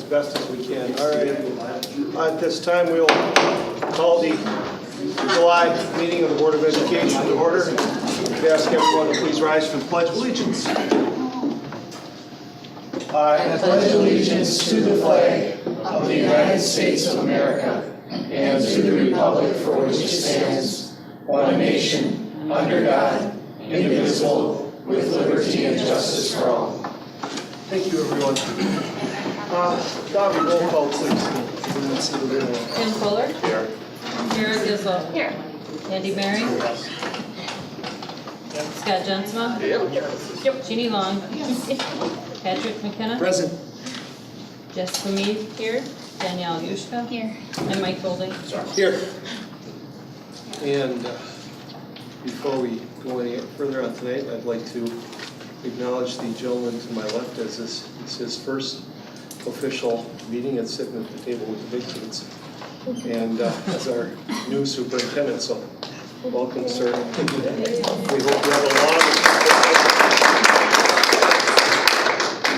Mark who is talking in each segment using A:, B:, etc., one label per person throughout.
A: as best as we can. All right. At this time, we'll call the July meeting of the Board of Education to order. We ask everyone to please rise for the Pledge of Allegiance.
B: I pledge allegiance to the flag of the United States of America and to the republic for which it stands, one nation, under God, indivisible, with liberty and justice for all.
A: Thank you, everyone. Bobby, roll call, please.
C: Tim Fuller.
A: Here.
C: Tara Gizzo.
D: Here.
C: Andy Mary. Scott Jensma.
D: Yep.
C: Jeannie Long. Patrick McKenna.
A: Present.
C: Jessica Mead here. Danielle Yushka.
D: Here.
C: And Mike Golding.
A: Here. And before we go any further on tonight, I'd like to acknowledge the gentleman to my left as this is his first official meeting and sitting at the table with the big kids. And as our new superintendent, so welcome, sir. We hope you have a long.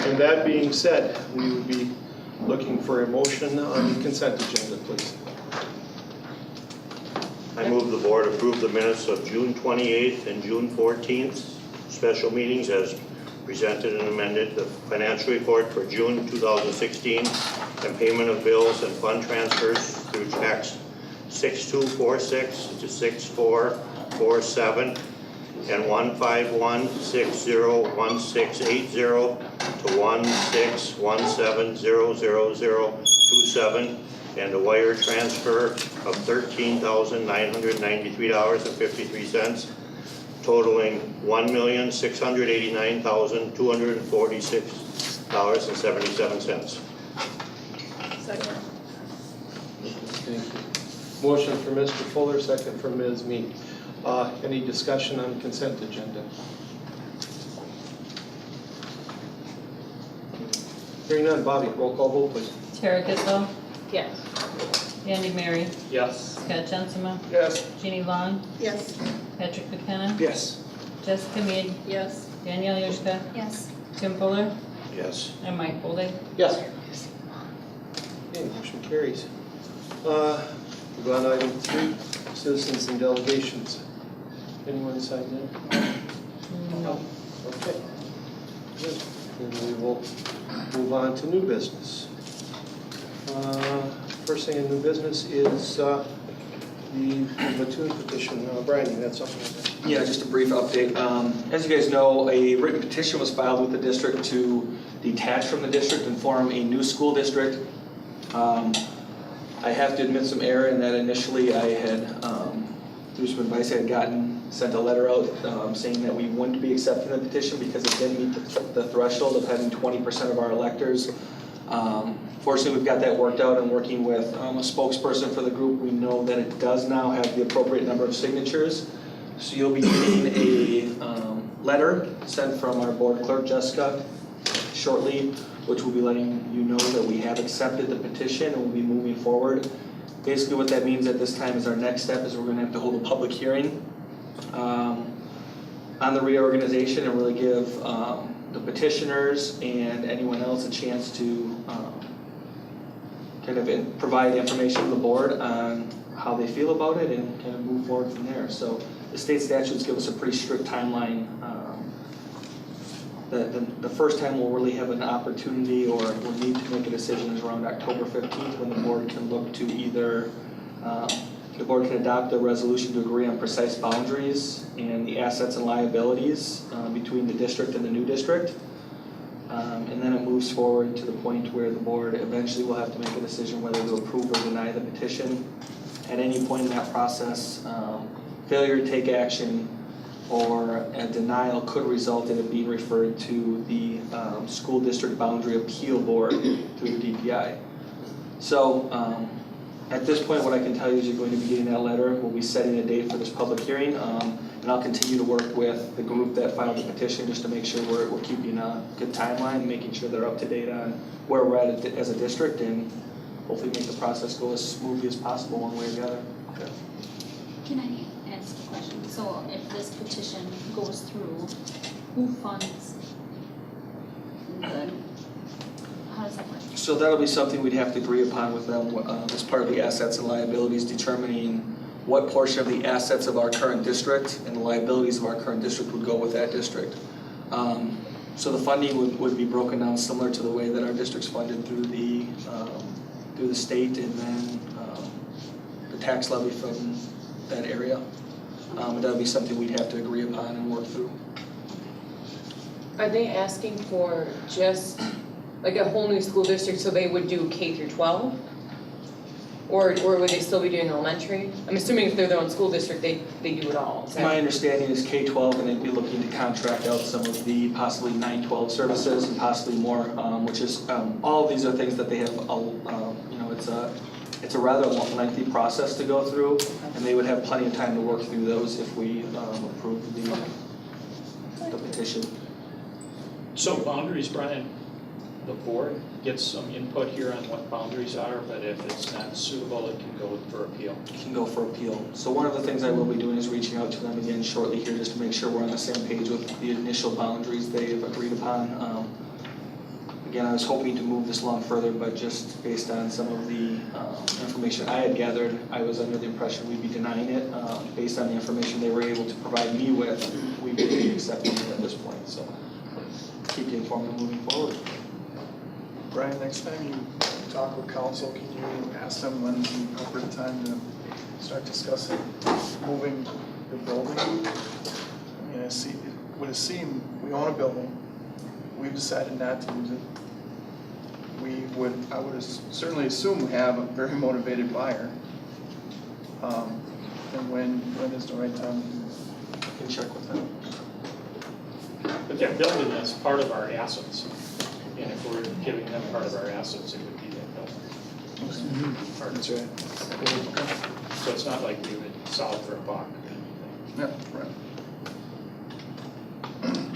A: And that being said, we would be looking for a motion on the consent agenda, please.
E: I move the board approve the minutes of June 28th and June 14th special meetings as presented and amended, the financial report for June 2016, and payment of bills and fund transfers through checks 6246 to 6447 and 151601680 to 161700027, and a wire transfer of $13,993.53, totaling $1,689,246.77.
D: Second.
A: Thank you. Motion for Mr. Fuller, second from Ms. Mead. Any discussion on the consent agenda? Hearing none, Bobby, roll call vote, please.
C: Tara Gizzo.
D: Yes.
C: Andy Mary.
A: Yes.
C: Scott Jensma.
A: Yes.
C: Jeannie Long.
D: Yes.
C: Patrick McKenna.
A: Yes.
C: Jessica Mead.
D: Yes.
C: Danielle Yushka.
D: Yes.
C: Tim Fuller.
E: Yes.
C: And Mike Golding.
A: Yes. Okay, motion carries. We'll go on to item 3, citizens and delegations. Anyone signed in?
C: No.
A: Okay. Good. Then we will move on to new business. First thing in new business is the Mattoon petition. Brian, you had something on that?
F: Yeah, just a brief update. As you guys know, a written petition was filed with the district to detach from the district and form a new school district. I have to admit some error in that initially I had, through some advice I had sent a letter out saying that we wouldn't be accepting the petition because it didn't meet the threshold of having 20% of our electors. Fortunately, we've got that worked out and working with a spokesperson for the group. We know that it does now have the appropriate number of signatures. So you'll be getting a letter sent from our board clerk, Jessica, shortly, which will be letting you know that we have accepted the petition and we'll be moving forward. Basically what that means at this time is our next step is we're going to have to hold a public hearing on the reorganization and really give the petitioners and anyone else a chance to kind of provide information to the board on how they feel about it and kind of move forward from there. So the state statutes give us a pretty strict timeline. The first time we'll really have an opportunity or we'll need to make a decision is around October 15th when the board can look to either, the board can adopt a resolution to agree on precise boundaries and the assets and liabilities between the district and the new district. And then it moves forward to the point where the board eventually will have to make a decision whether to approve or deny the petition. At any point in that process, failure to take action or a denial could result in it being referred to the School District Boundary Appeal Board through the DPI. So at this point, what I can tell you is you're going to be getting that letter. We'll be setting a date for this public hearing, and I'll continue to work with the group that filed the petition just to make sure we're keeping a good timeline, making sure they're up to date on where we're at as a district, and hopefully make the process go as smoothly as possible one way or the other. Okay.
D: Can I ask a question? So if this petition goes through, who funds the, how does that work?
F: So that'll be something we'd have to agree upon with them as part of the assets and liabilities, determining what portion of the assets of our current district and the liabilities of our current district would go with that district. So the funding would be broken down similar to the way that our district's funded through the state and then the tax levy from that area. That'd be something we'd have to agree upon and work through.
G: Are they asking for just like a whole new school district, so they would do K through 12? Or would they still be doing elementary? I'm assuming if they're their own school district, they do it all. Is that-
F: My understanding is K-12 and they'd be looking to contract out some of the possibly 9-12 services and possibly more, which is, all of these are things that they have, it's a rather lengthy process to go through, and they would have plenty of time to work through those if we approve the petition.
H: So boundaries, Brian, the board gets some input here on what boundaries are, but if it's not suitable, it can go for appeal.
F: Can go for appeal. So one of the things I will be doing is reaching out to them again shortly here, just to make sure we're on the same page with the initial boundaries they've agreed upon. Again, I was hoping to move this along further, but just based on some of the information I had gathered, I was under the impression we'd be denying it. Based on the information they were able to provide me with, we would be accepting it at this point, so keep you informed and moving forward.
B: Brian, next time you talk with council, can you ask them when's the appropriate time to start discussing moving the building? I mean, it would seem we own a building, we've decided not to use it. I would certainly assume we have a very motivated buyer. And when is the right time?
F: I can check with them.
H: But that building is part of our assets. And if we're giving them part of our assets, it would be that building.
B: That's right.
H: So it's not like we would sell it for a buck or anything.
B: Yeah, right.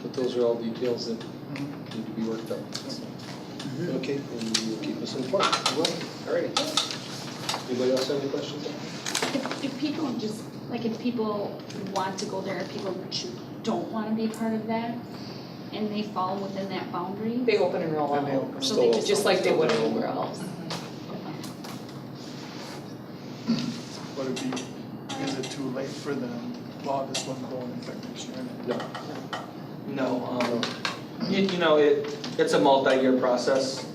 A: But those are all details that need to be worked out. Okay, and you will keep us informed. All right. Anybody else have any questions?
D: If people just, like if people want to go there, people don't want to be part of that, and they fall within that boundary?
G: They open and roll
B: And they
G: out,
B: open.
G: so they just like they would anywhere else.
B: Would it be, is it too late for them? Well, this one go in effect next year.
F: No, you know, it's a multi-year process,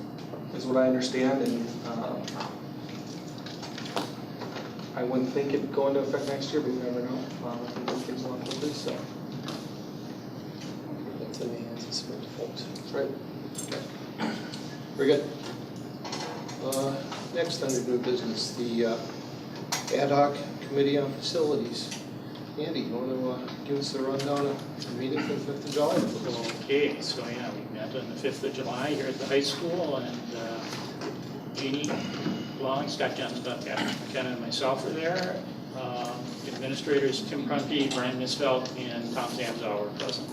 F: is what I understand, and I wouldn't think it'd go into effect next year, but you never know. I think this gives a lot of this, so.
A: That's in the hands of smart folks.
F: That's right.
A: Very good. Next under new business, the ad hoc committee on facilities. Andy, you want to give us a rundown of the meeting for the 5th of July?
H: Okay, so yeah, we met on the 5th of July here at the high school, and Jeannie Long, Scott Johnson, McKenna, and myself were there. Administrators Tim Prunty, Brian Misfeld, and Tom Zamzow were present.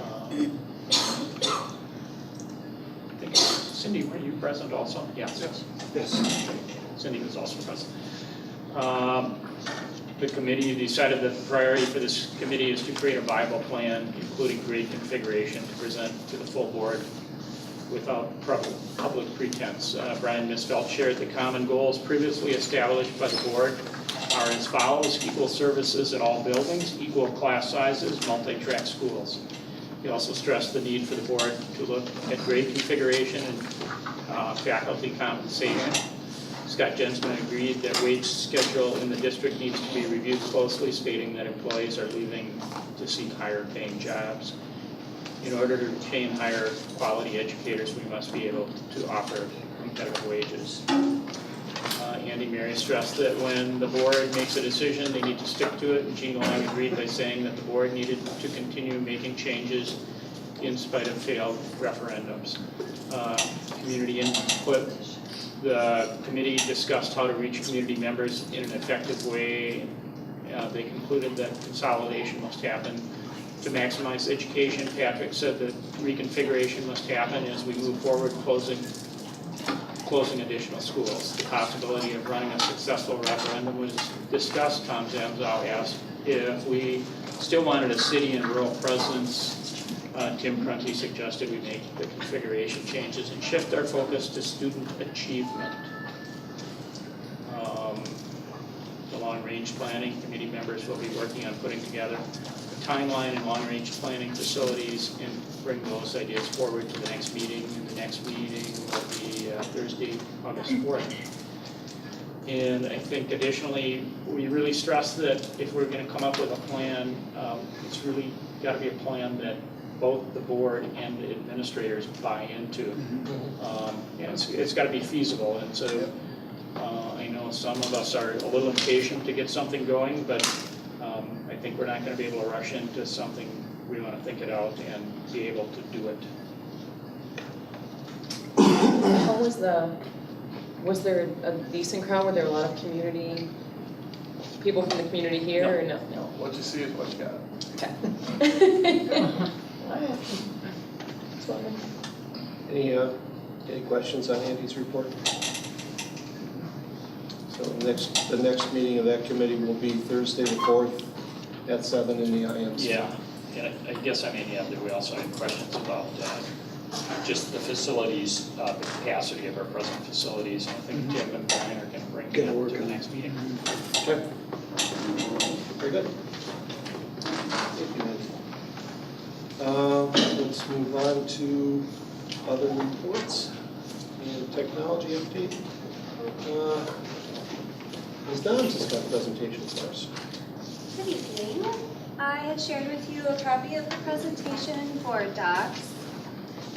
H: I think Cindy, were you present also? Yes.
A: Yes.
H: Cindy was also present. The committee decided that the priority for this committee is to create a viable plan, including grade configuration, to present to the full board without public pretense. Brian Misfeld shared the common goals previously established by the board are as follows: equal services at all buildings, equal class sizes, multi-track schools. He also stressed the need for the board to look at grade configuration and faculty compensation. Scott Jensman agreed that wage schedule in the district needs to be reviewed closely, stating that employees are leaving to seek higher paying jobs. In order to retain higher quality educators, we must be able to offer competitive wages. Andy Mary stressed that when the board makes a decision, they need to stick to it, and Jean Long agreed by saying that the board needed to continue making changes in spite of failed referendums. Community input. The committee discussed how to reach community members in an effective way. They concluded that consolidation must happen to maximize education. Patrick said that reconfiguration must happen as we move forward, closing additional schools. The possibility of running a successful referendum was discussed. Tom Zamzow asked if we still wanted a city and rural presence Tim Prunty suggested we make the configuration changes and shift our focus to student achievement. The long-range planning committee members will be working on putting together a timeline and long-range planning facilities and bring those ideas forward to the next meeting. And the next meeting will be Thursday, August 4th. And I think additionally, we really stress that if we're gonna come up with a plan, it's really gotta be a plan that both the board and the administrators buy into. And it's gotta be feasible, and so, I know some of us are a little impatient to get something going, but, I think we're not gonna be able to rush into something. We wanna think it out and be able to do it.
G: How was there a decent crowd? Were there a lot of community, people from the community here or no? No.
B: What you see is what you got.
G: Okay.
A: Any questions on Andy's report? So the next meeting of that committee will be Thursday the 4th at 7 in the IMC.
H: Yeah, and I guess I may add that we also had questions about just the facilities, the capacity of our present facilities. And I think Tim and Brian are going to bring that up to the next meeting.
A: Okay. Very good. Thank you, Andy. Let's move on to other reports and technology update. Ms. Downs has got a presentation for us.
I: Good evening. I had shared with you a copy of the presentation for docs,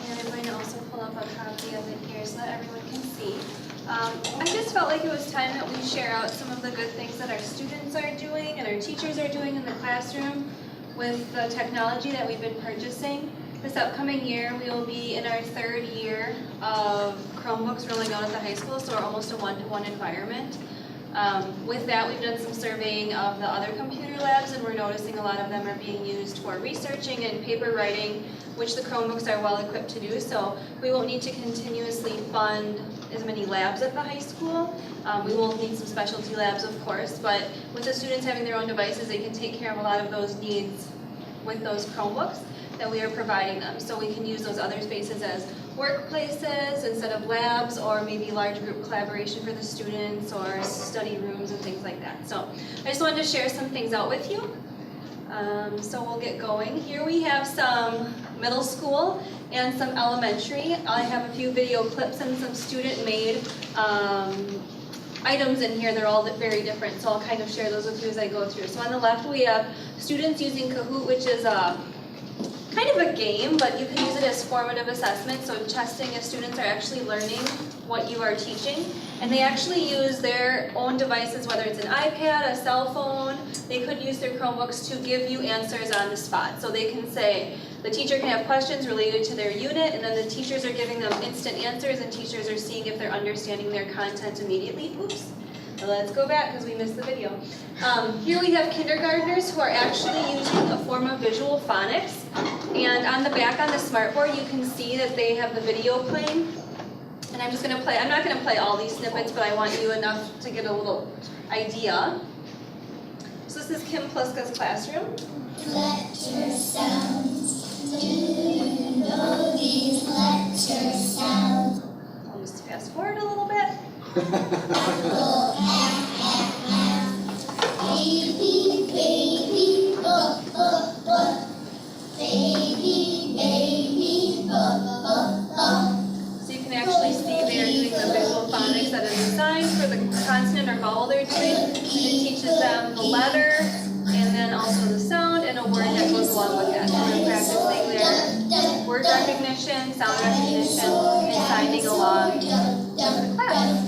I: and I'm going to also pull up a copy of it here so that everyone can see. I just felt like it was time that we share out some of the good things that our students are doing and our teachers are doing in the classroom with the technology that we've been purchasing. This upcoming year, we will be in our 3rd year of Chromebooks rolling out at the high school, so we're almost a one-to-one environment. With that, we've done some surveying of the other computer labs, and we're noticing a lot of them are being used for researching and paper writing, which the Chromebooks are well equipped to do. So we won't need to continuously fund as many labs at the high school. We will need some specialty labs, of course, but with the students having their own devices, they can take care of a lot of those needs with those Chromebooks that we are providing them. So we can use those other spaces as workplaces instead of labs, or maybe large group collaboration for the students, or study rooms and things like that. So I just wanted to share some things out with you. So we'll get going. Here we have some middle school and some elementary. I have a few video clips and some student-made items in here. They're all very different, so I'll kind of share those with you as I go through. So on the left we have students using Kahoot, which is kind of a game, but you can use it as formative assessment, so testing if students are actually learning what you are teaching. And they actually use their own devices, whether it's an iPad, a cell phone, they could use their Chromebooks to give you answers on the spot. So they can say, the teacher can have questions related to their unit, and then the teachers are giving them instant answers, and teachers are seeing if they're understanding their content immediately. Oops. Let's go back because we missed the video. Here we have kindergartners who are actually using a form of visual phonics. And on the back on the smartboard, you can see that they have the video playing. And I'm just going to play, I'm not going to play all these snippets, but I want you enough to get a little idea. So this is Kim Pliska's classroom.
J: Lecture sounds. Do you know these lecture sounds?
I: I'll just fast forward a little bit.
J: Apple, baby, baby, baby, baby,
I: So you can actually see they are doing the visual phonics that is assigned for the consonant or vowel they're doing. And it teaches them the letter, and then also the sound, and a word that goes along with that. So they're practicing their word recognition, sound recognition, and signing along with the class.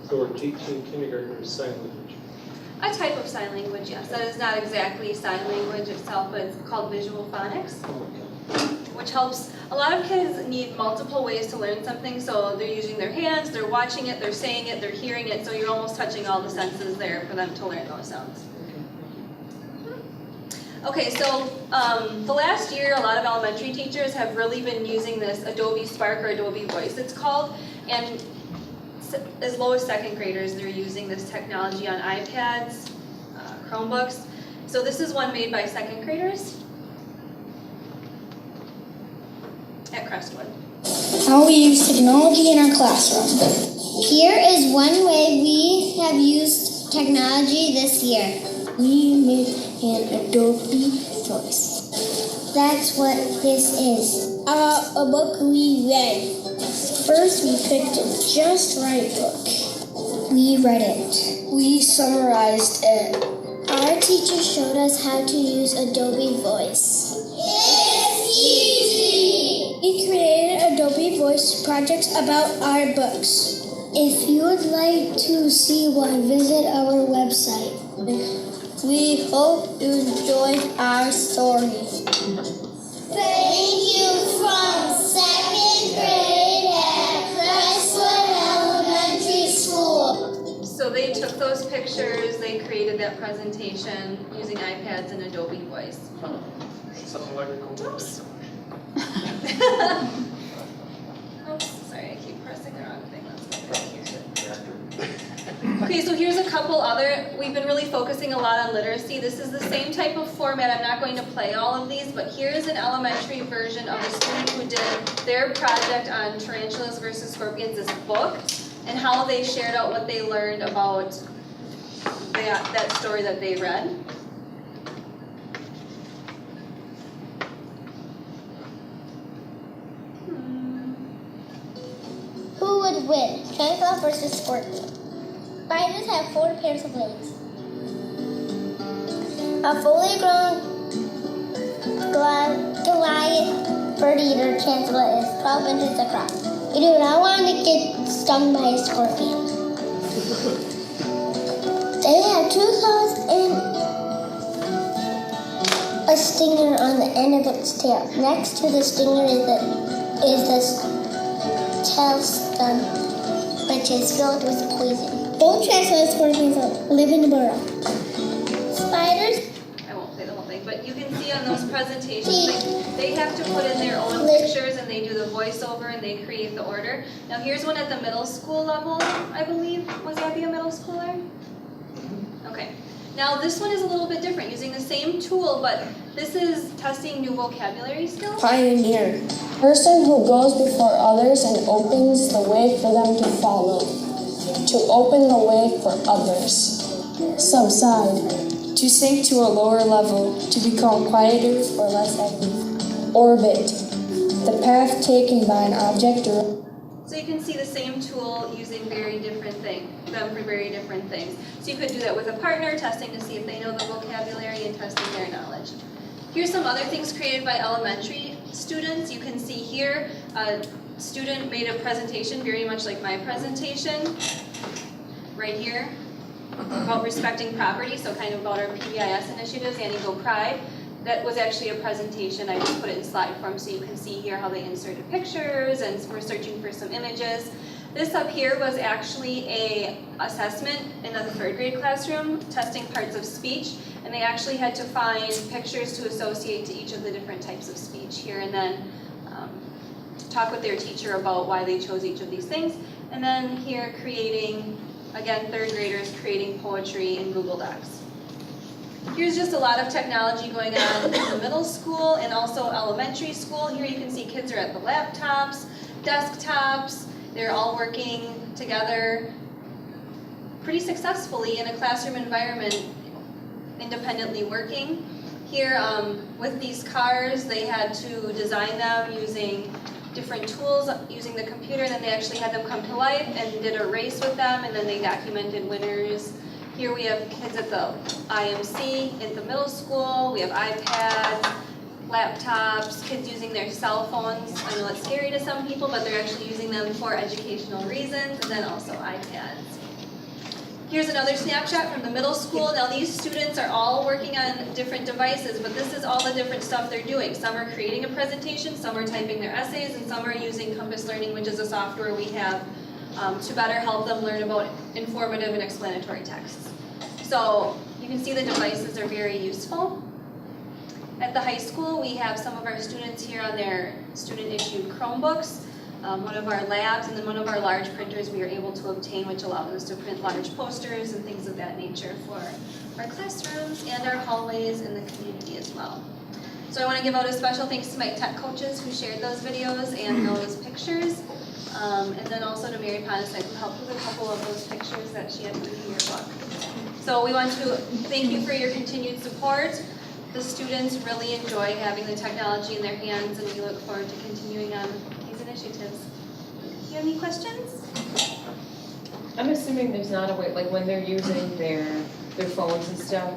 A: So we're teaching kindergartners sign language.
I: A type of sign language, yes. That is not exactly sign language itself, but it's called visual phonics, which helps. A lot of kids need multiple ways to learn something, so they're using their hands, they're watching it, they're saying it, they're hearing it, so you're almost touching all the senses there for them to learn those sounds. Okay, so the last year, a lot of elementary teachers have really been using this Adobe Spark or Adobe Voice, it's called, and as low as 2nd graders, they're using this technology on iPads, Chromebooks. So this is one made by 2nd graders. at Crestwood.
J: How we use technology in our classroom. Here is one way we have used technology this year. We made an Adobe Voice. That's what this is. A book we read. First, we picked a just right book. We read it. We summarized it. Our teacher showed us how to use Adobe Voice. It's easy! We created Adobe Voice projects about our books. If you would like to see one, visit our website. We hope you enjoyed our story. Thank you from 2nd grade at Crestwood Elementary School.
I: So they took those pictures, they created that presentation using iPads and Adobe Voice.
F: Something like a cool.
I: Oops. Oops, sorry, I keep pressing the wrong thing. Let's go back here. Okay, so here's a couple other, we've been really focusing a lot on literacy. This is the same type of format. I'm not going to play all of these, but here's an elementary version of a student who did their project on tarantulas versus scorpions, this book, and how they shared out what they learned about that story that they read.
J: Who would win? Tarantula versus scorpion. Spiders have 4 pairs of legs. A fully grown Goliath bird eater tarantula is 12 inches across. You do not want to get stung by a scorpion. They have 2 claws and a stinger on the end of its tail. Next to the stinger is the tail stem, which is filled with poison. Both tarantula scorpions live in the burrow. Spiders.
I: I won't play the whole thing, but you can see on those presentations, they have to put in their own pictures and they do the voiceover and they create the order. Now here's one at the middle school level, I believe. Was Abby a middle schooler? Okay. Now this one is a little bit different, using the same tool, but this is testing new vocabulary skills.
K: Pioneer. Person who goes before others and opens the way for them to follow. To open the way for others. Subside. To sink to a lower level. To become quieter or less active. Orbit. The path taken by an object or...
I: So you can see the same tool using very different things, them for very different things. So you could do that with a partner, testing to see if they know the vocabulary and testing their knowledge. Here's some other things created by elementary students. You can see here, a student made a presentation very much like my presentation, right here, about respecting property, so kind of about our PBIS initiatives, Annie Go Pride. That was actually a presentation. I just put it in slide form so you can see here how they inserted pictures and we're searching for some images. This up here was actually a assessment in the 3rd grade classroom, testing parts of speech, and they actually had to find pictures to associate to each of the different types of speech here, and then talk with their teacher about why they chose each of these things. And then here creating, again, 3rd graders creating poetry in Google Docs. Here's just a lot of technology going on in the middle school and also elementary school. Here you can see kids are at the laptops, desktops. They're all working together pretty successfully in a classroom environment, independently working. Here with these cars, they had to design them using different tools, using the computer, and then they actually had them come to life and did a race with them, and then they documented winners. Here we have kids at the IMC, at the middle school. We have iPads, laptops, kids using their cell phones. I know it's scary to some people, but they're actually using them for educational reasons, and then also iPads. Here's another snapshot from the middle school. Now these students are all working on different devices, but this is all the different stuff they're doing. Some are creating a presentation, some are typing their essays, and some are using Compass Learning, which is a software we have to better help them learn about informative and explanatory texts. So you can see the devices are very useful. At the high school, we have some of our students here on their student-issued Chromebooks. One of our labs and then one of our large printers we are able to obtain, which allows us to print large posters and things of that nature for our classrooms and our hallways in the community as well. So I want to give out a special thanks to my tech coaches who shared those videos and those pictures. And then also to Mary Ponasek who helped with a couple of those pictures that she had put in your book. So we want to thank you for your continued support. The students really enjoy having the technology in their hands, and we look forward to continuing on these initiatives. Do you have any questions?
G: I'm assuming there's not a way, like when they're using their phones and stuff,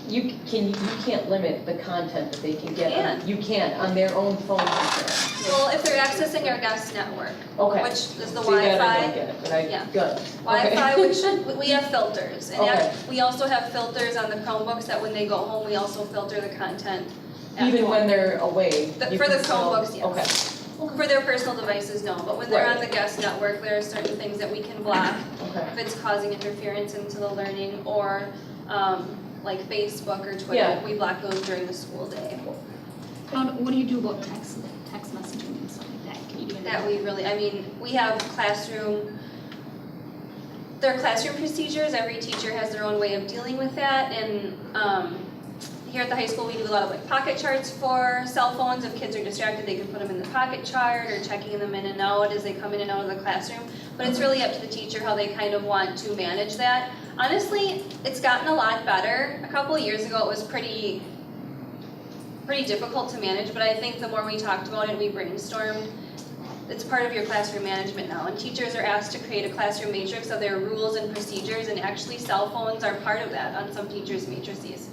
G: you can't limit the content that they can get on. You can't on their own phone.
I: Well, if they're accessing our guest network,
G: Okay.
I: which is the
G: See, that I
I: Wi-Fi.
G: don't get it, but
I: Yeah.
G: good.
I: Wi-Fi,
G: Okay.
I: which we have filters, and
G: Okay.
I: we also have filters on the Chromebooks that when they go home, we also filter the content. at
G: Even
I: home.
G: when they're away? you
I: For the
G: can still-
I: Chromebooks, yes.
G: Okay,
I: For their personal devices, no, but when they're on
G: Right.
I: the guest network, there are certain things that we can block
G: okay.
I: if it's causing interference into the learning, or like Facebook or Twitter,
G: Yeah.
I: we block those during the school day.
D: What do you do about text messaging and stuff like that? Can you do
I: That we really, I mean, we have there are classroom procedures, every teacher has their own way of dealing with that, and here at the high school, we do a lot of like pocket charts for cell phones. If kids are distracted, they can put them in the pocket chart, or checking them in and out as they come in and out of the classroom. But it's really up to the teacher how they kind of want to manage that. Honestly, it's gotten a lot better. A couple of years ago, it was pretty difficult to manage, but I think the more we talked about it, we brainstormed, it's part of your classroom management now, and teachers are asked to create a classroom matrix of their rules and procedures, and actually cell phones are part of that on some teachers' matrices.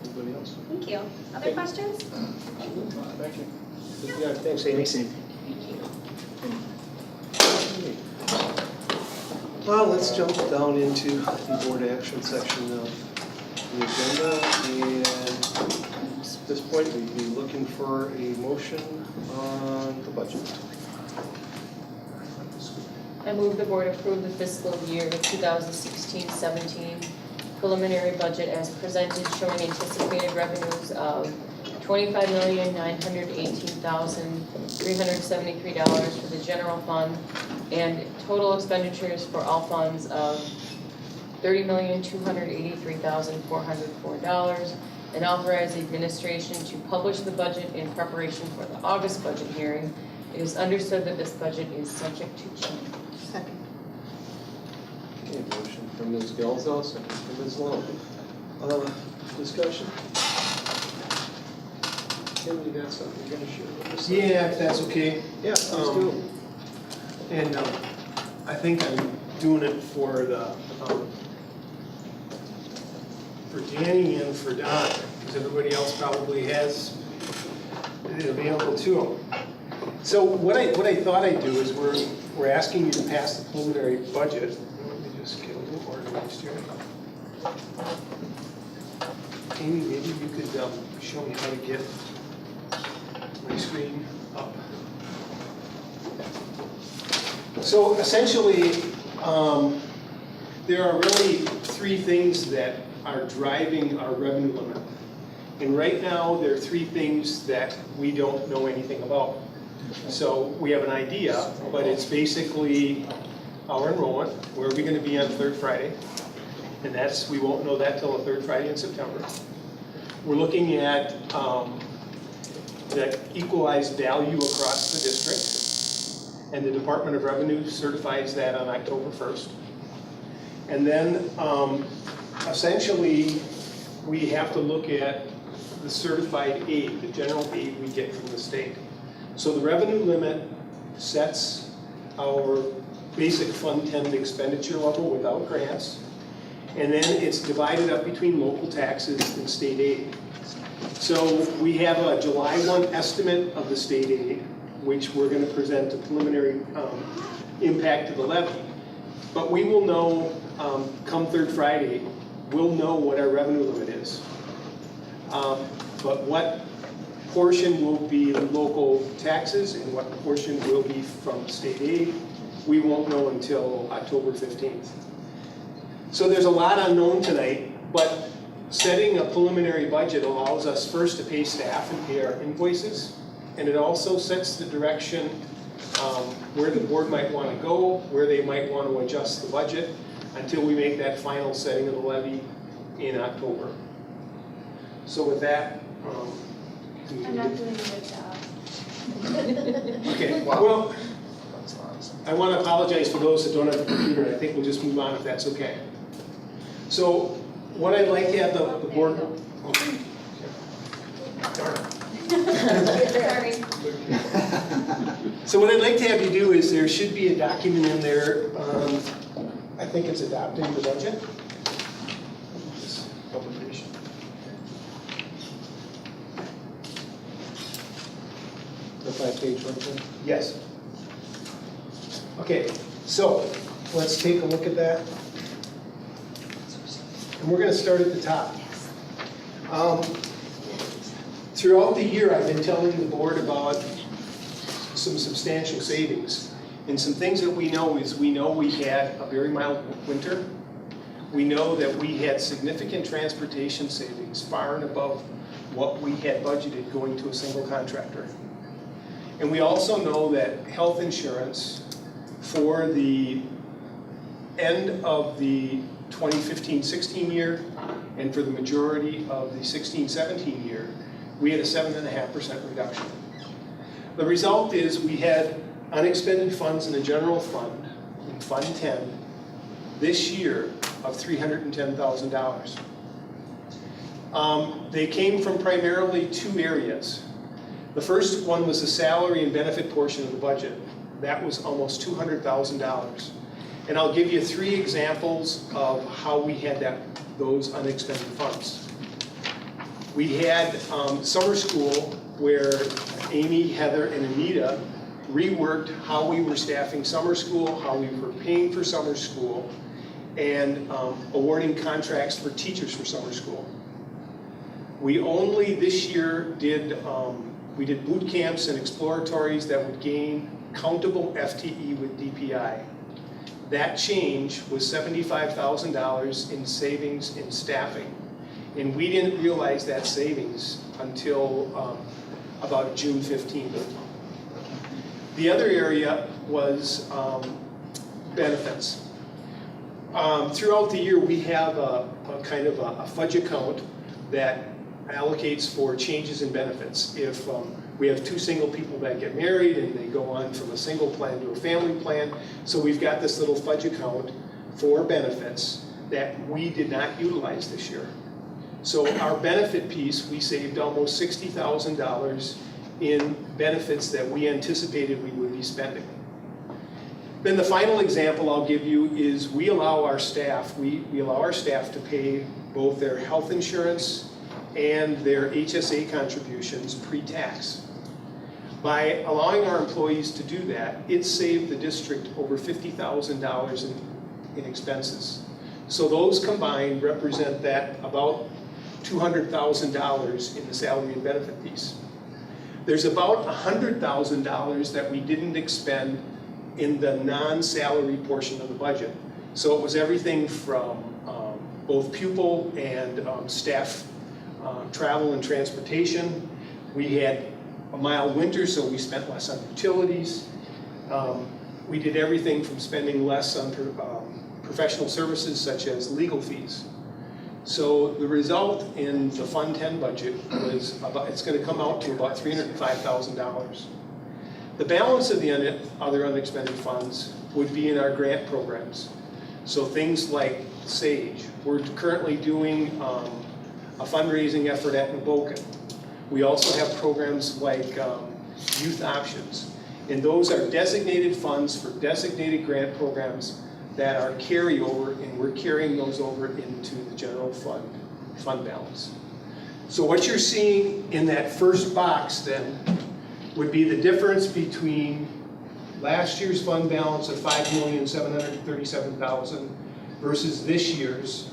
A: Anybody else?
I: Thank you. Other questions?
A: Thank you. Yeah, thanks, Amy. Well, let's jump down into the board action section of the agenda, and at this point, we'd be looking for a motion on the budget.
G: I move the board approve the fiscal year 2016-17 preliminary budget as presented, showing anticipated revenues of $25,918,373 for the general fund, and total expenditures for all funds of $30,283,404, and authorize the administration to publish the budget in preparation for the August budget hearing. It is understood that this budget is subject to change.
C: Second.
A: Okay, motion from Ms. Gelzo, second from Ms. Long. Discussion? Kim, you got something you're gonna share with us?
L: Yeah, if that's okay.
A: Yeah, let's do it.
L: And I think I'm doing it for for Danny and for Don, because everybody else probably has it available to them. So what I thought I'd do is we're asking you to pass the preliminary budget. Let me just get a little organized here. Amy, maybe you could show me how to get my screen up. So essentially, there are really three things that are driving our revenue limit. And right now, there are three things that we don't know anything about. So we have an idea, but it's basically our enrollment. Where are we going to be on third Friday? And we won't know that till the third Friday in September. We're looking at the equalized value across the district. And the Department of Revenue certifies that on October 1st. And then essentially, we have to look at the certified aid, the general aid we get from the state. So the revenue limit sets our basic Fund 10 expenditure level without grants. And then it's divided up between local taxes and state aid. So we have a July 1 estimate of the state aid, which we're going to present a preliminary impact to the levy. But we will know, come third Friday, we'll know what our revenue limit is. But what portion will be local taxes and what portion will be from state aid, we won't know until October 15th. So there's a lot unknown tonight, but setting a preliminary budget allows us first to pay staff and pay our invoices. And it also sets the direction where the board might want to go, where they might want to adjust the budget until we make that final setting of the levy in October. So with that,
I: I'm not doing a good job.
L: okay, well, I want to apologize for those that don't have a computer, and I think we'll just move on if that's okay. So what I'd like to have the board, okay. Darn it.
I: Sorry.
L: So what I'd like to have you do is there should be a document in there, I think it's adopting the budget. This publication.
A: The 5-page one, Jim?
L: Yes. Okay, so let's take a look at that. And we're going to start at the top. Throughout the year, I've been telling the board about some substantial savings. And some things that we know is we had a very mild winter. We know that we had significant transportation savings far and above what we had budgeted going to a single contractor. And we also know that health insurance for the end of the 2015-16 year and for the majority of the 16-17 year, we had a 7.5% reduction. The result is we had unexpended funds in the general fund, in Fund 10, this year of $310,000. They came from primarily two areas. The first one was the salary and benefit portion of the budget. That was almost $200,000. And I'll give you 3 examples of how we had those unexpended funds. We had summer school where Amy, Heather, and Anita reworked how we were staffing summer school, how we were paying for summer school, and awarding contracts for teachers for summer school. We only this year did we did boot camps and exploratories that would gain countable FTE with DPI. That change was $75,000 in savings in staffing. And we didn't realize that savings until about June 15th. The other area was benefits. Throughout the year, we have a kind of a fudge account that allocates for changes in benefits. If we have 2 single people that get married and they go on from a single plan to a family plan, so we've got this little fudge account for benefits that we did not utilize this year. So our benefit piece, we saved almost $60,000 in benefits that we anticipated we would be spending. Then the final example I'll give you is we allow our staff to pay both their health insurance and their HSA contributions pre-tax. By allowing our employees to do that, it saved the district over $50,000 in expenses. So those combined represent that about $200,000 in the salary and benefit piece. There's about $100,000 that we didn't expend in the non-salary portion of the budget. So it was everything from both pupil and staff travel and transportation. We had a mild winter, so we spent less on utilities. We did everything from spending less on professional services such as legal fees. So the result in the Fund 10 budget was it's going to come out to about $305,000. The balance of the other unexpended funds would be in our grant programs. So things like SAGE. We're currently doing a fundraising effort at Neboken. We also have programs like Youth Options. And those are designated funds for designated grant programs that are carryover, and we're carrying those over into the general fund balance. So what you're seeing in that first box then would be the difference between last year's fund balance of $5,737,000 versus this year's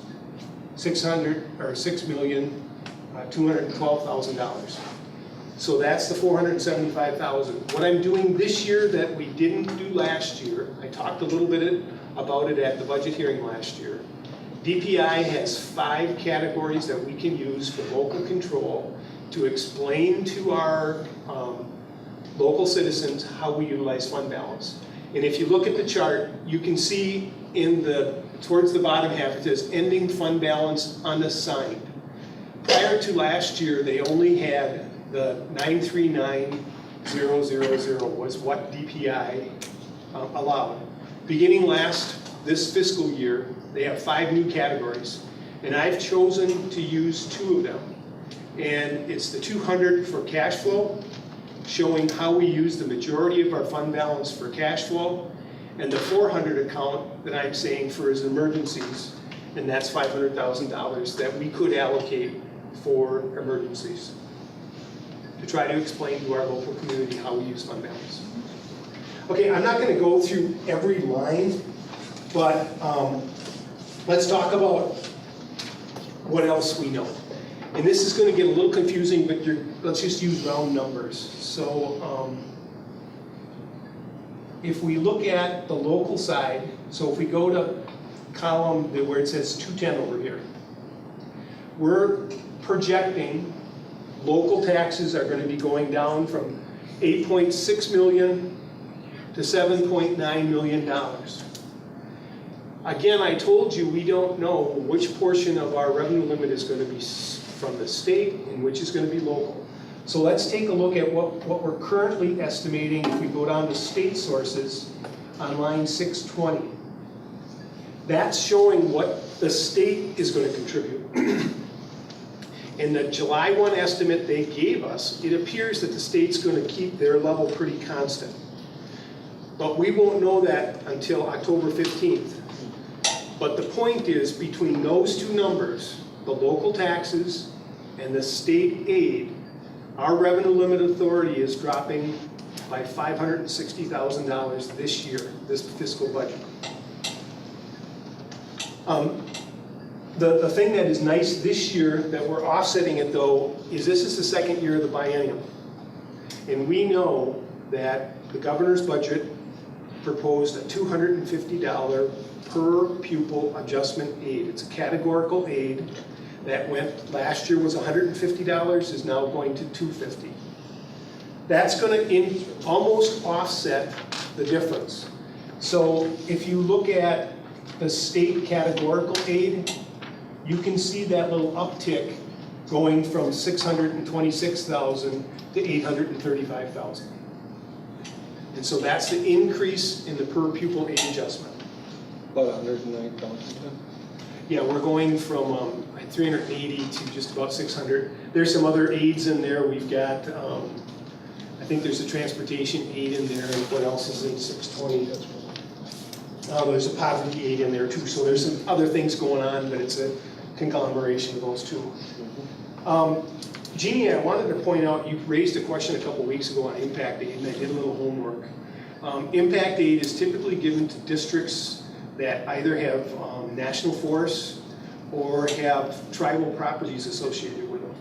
L: $6,212,000. So that's the $475,000. What I'm doing this year that we didn't do last year, I talked a little bit about it at the budget hearing last year. DPI has 5 categories that we can use for local control to explain to our local citizens how we utilize fund balance. And if you look at the chart, you can see in the towards the bottom half, it says ending fund balance unassigned. Prior to last year, they only had the 939,000 was what DPI allowed. Beginning this fiscal year, they have 5 new categories, and I've chosen to use 2 of them. And it's the 200 for cash flow, showing how we use the majority of our fund balance for cash flow, and the 400 account that I'm saying for his emergencies, and that's $500,000 that we could allocate for emergencies, to try to explain to our local community how we use fund balance. Okay, I'm not going to go through every line, but let's talk about what else we know. And this is going to get a little confusing, but let's just use round numbers. So if we look at the local side, so if we go to column where it says 210 over here, we're projecting local taxes are going to be going down from 8.6 million to $7.9 million. Again, I told you we don't know which portion of our revenue limit is going to be from the state and which is going to be local. So let's take a look at what we're currently estimating if we go down to state sources on line 620. That's showing what the state is going to contribute. In the July 1 estimate they gave us, it appears that the state's going to keep their level pretty constant. But we won't know that until October 15th. But the point is, between those 2 numbers, the local taxes and the state aid, our revenue limit authority is dropping by $560,000 this year, this fiscal budget. The thing that is nice this year that we're offsetting it though, is this is the second year of the biennium. And we know that the governor's budget proposed a $250 per pupil adjustment aid. It's a categorical aid that went, last year was $150, is now going to $250. That's going to almost offset the difference. So if you look at the state categorical aid, you can see that little uptick going from $626,000 to $835,000. And so that's the increase in the per pupil aid adjustment.
A: About 109,000.
L: Yeah, we're going from 380 to just about 600. There's some other aids in there. We've got, I think there's a transportation aid in there, and what else is in 620? There's a poverty aid in there too, so there's some other things going on, but it's a conglomeration of those two. Jeannie, I wanted to point out, you raised a question a couple weeks ago on impact aid, and I did a little homework. Impact aid is typically given to districts that either have national forests or have tribal properties associated with them.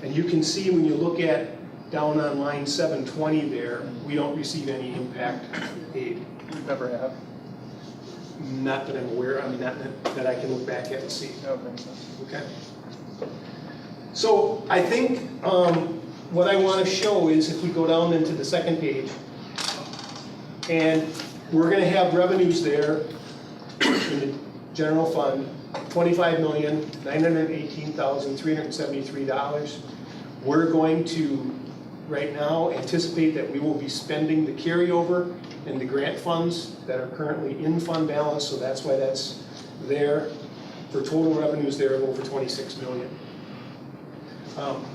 L: And you can see when you look at down on line 720 there, we don't receive any impact aid.
F: You never have?
L: Not that I'm aware of, I mean, not that I can look back at and see. Okay. So I think what I want to show is if we go down into the second page, and we're going to have revenues there in the general fund, $25,918,373. We're going to, right now, anticipate that we will be spending the carryover and the grant funds that are currently in fund balance, so that's why that's there, for total revenues there of over 26 million.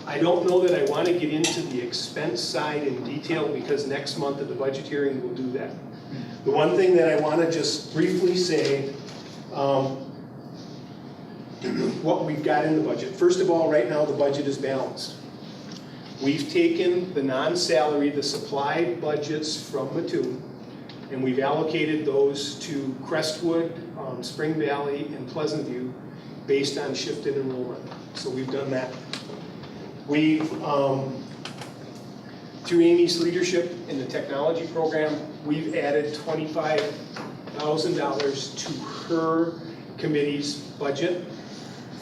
L: I don't know that I want to get into the expense side in detail because next month at the budget hearing we'll do that. The one thing that I want to just briefly say, what we've got in the budget. First of all, right now the budget is balanced. We've taken the non-salary, the supply budgets from Mattoon, and we've allocated those to Crestwood, Spring Valley, and Pleasant View based on shifted enrollment. So we've done that. We've, through Amy's leadership in the technology program, we've added $25,000 to her committee's budget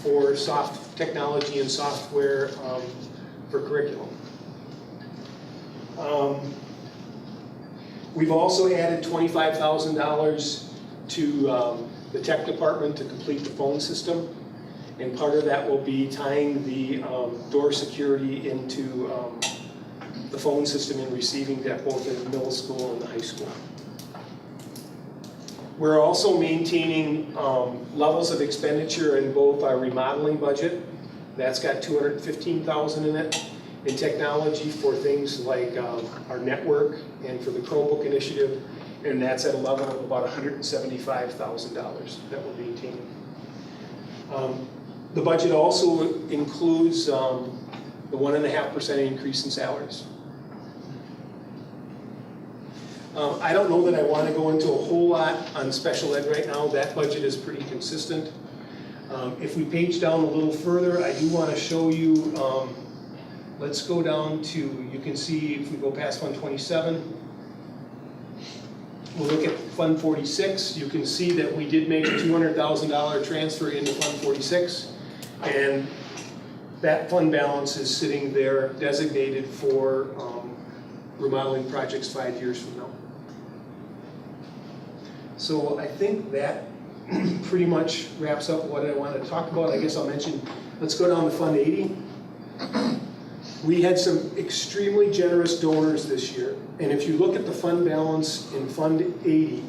L: for soft technology and software for curriculum. We've also added $25,000 to the tech department to complete the phone system. And part of that will be tying the door security into the phone system and receiving that both in the middle school and the high school. We're also maintaining levels of expenditure in both our remodeling budget. That's got $215,000 in it. In technology for things like our network and for the Chromebook initiative, and that's at a level of about $175,000 that we're maintaining. The budget also includes the 1.5% increase in salaries. I don't know that I want to go into a whole lot on special ed right now. That budget is pretty consistent. If we page down a little further, I do want to show you, let's go down to, you can see if we go past Fund 27, we'll look at Fund 46. You can see that we did make a $200,000 transfer into Fund 46, and that fund balance is sitting there designated for remodeling projects 5 years from now. So I think that pretty much wraps up what I wanted to talk about. I guess I'll mention, let's go down to Fund 80. We had some extremely generous donors this year. And if you look at the fund balance in Fund 80,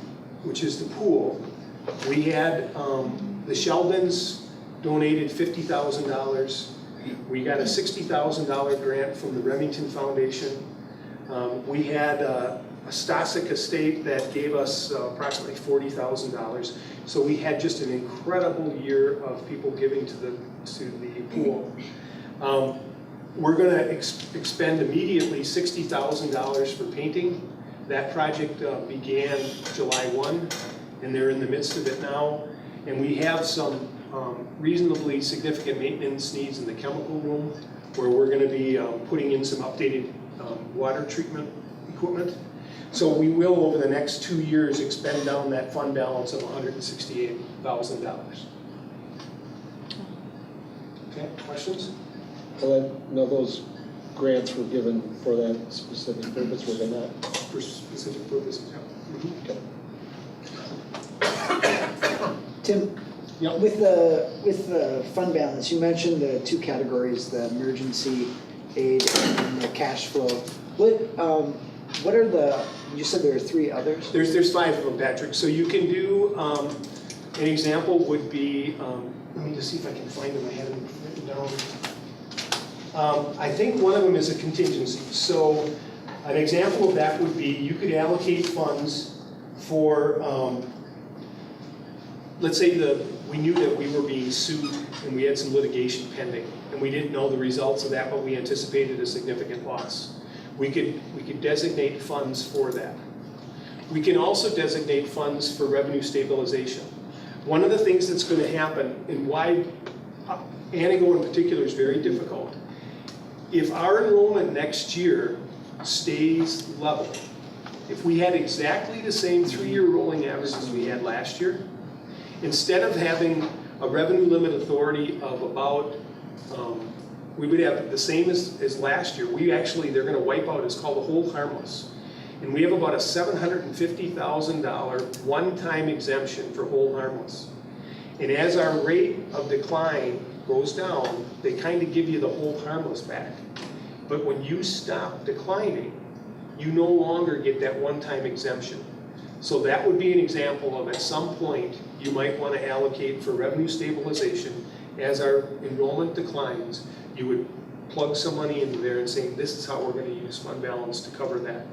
L: which is the pool, we had the Sheldons donated $50,000. We got a $60,000 grant from the Remington Foundation. We had a Stasek estate that gave us approximately $40,000. So we had just an incredible year of people giving to the pool. We're going to expend immediately $60,000 for painting. That project began July 1, and they're in the midst of it now. And we have some reasonably significant maintenance needs in the chemical room, where we're going to be putting in some updated water treatment equipment. So we will, over the next 2 years, expend down that fund balance of $168,000. Okay, questions?
A: Well, no, those grants were given for that specific purpose, were they not?
L: For specific purposes, yeah.
A: Okay.
B: Tim,
L: Yep.
B: with the fund balance, you mentioned the two categories, the emergency aid and the cash flow. What are the, you said there are 3 others?
L: There's 5 of them, Patrick. So you can do, an example would be, let me just see if I can find them, I had them written down. I think one of them is a contingency. So an example of that would be, you could allocate funds for, let's say we knew that we were being sued and we had some litigation pending, and we didn't know the results of that, but we anticipated a significant loss. We could designate funds for that. We can also designate funds for revenue stabilization. One of the things that's going to happen, and why Antigo in particular is very difficult, if our enrollment next year stays level, if we had exactly the same 3-year rolling average as we had last year, instead of having a revenue limit authority of about, we would have the same as last year. They're going to wipe out, it's called a hold harmless. And we have about a $750,000 one-time exemption for hold harmless. And as our rate of decline goes down, they kind of give you the hold harmless back. But when you stop declining, you no longer get that one-time exemption. So that would be an example of, at some point, you might want to allocate for revenue stabilization. As our enrollment declines, you would plug some money into there and say, this is how we're going to use fund balance to cover that.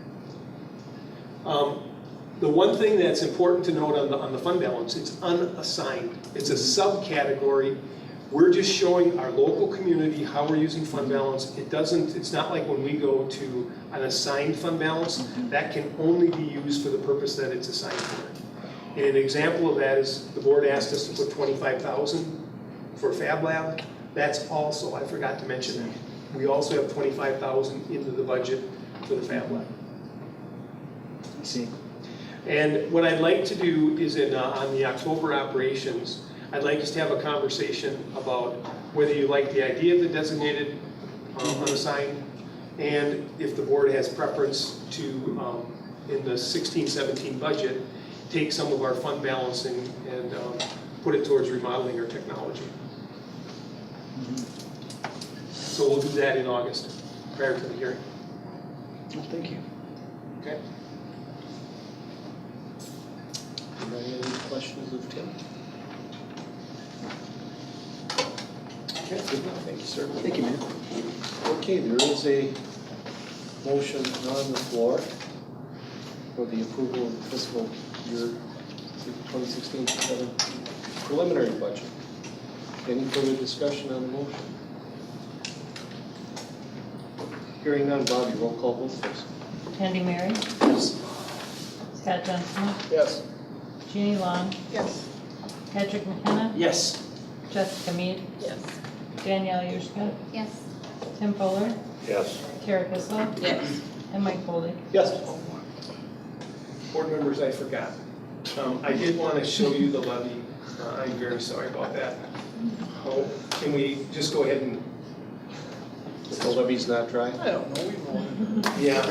L: The one thing that's important to note on the fund balance, it's unassigned. It's a subcategory. We're just showing our local community how we're using fund balance. It's not like when we go to an assigned fund balance, that can only be used for the purpose that it's assigned for. And an example of that is the board asked us to put $25,000 for Fab Lab. That's also, I forgot to mention that. We also have $25,000 into the budget for the Fab Lab.
B: I see.
L: And what I'd like to do is on the October operations, I'd like us to have a conversation about whether you like the idea of the designated unassigned, and if the board has preference to, in the 16-17 budget, take some of our fund balance and put it towards remodeling our technology. So we'll do that in August, prior to the hearing.
F: Thank you.
L: Okay?
A: Any questions of Tim? Okay, good enough, thank you, sir.
F: Thank you, Mayor.
A: Okay, there is a motion on the floor for the approval of the fiscal year 2016-17 preliminary budget. Any further discussion on the motion? Hearing none, Bobby, roll call vote please.
C: Andy Mary,
A: Yes.
C: Scott Jensen,
A: Yes.
C: Jeannie Long,
G: Yes.
C: Patrick McKenna,
F: Yes.
C: Jessica Mead,
G: Yes.
C: Danielle Yurzka,
D: Yes.
C: Tim Fuller,
E: Yes.
C: Kara Kissel,
G: Yes.
C: and Mike Foley.
A: Yes.
L: Board members, I forgot. I did want to show you the levy. I'm very sorry about that. Oh, can we just go ahead and,
A: If the levy's not dry?
L: I don't know, we won't. Yeah.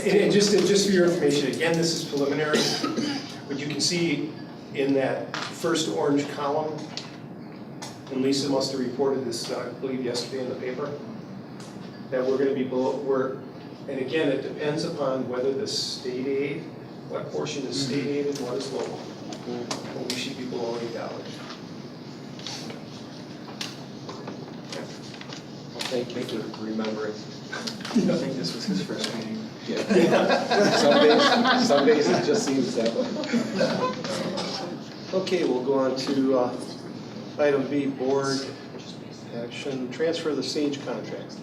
L: And just for your information, again, this is preliminary, but you can see in that first orange column, and Lisa must have reported this, I believe, yesterday in the paper, that we're going to be below, and again, it depends upon whether the state aid, what portion is state aid and what is local. But we should be below $8.
A: Thank you for remembering.
F: I think this was his first meeting.
A: Some days it just seems that way. Okay, we'll go on to item B, board action, transfer of the Sage contracts.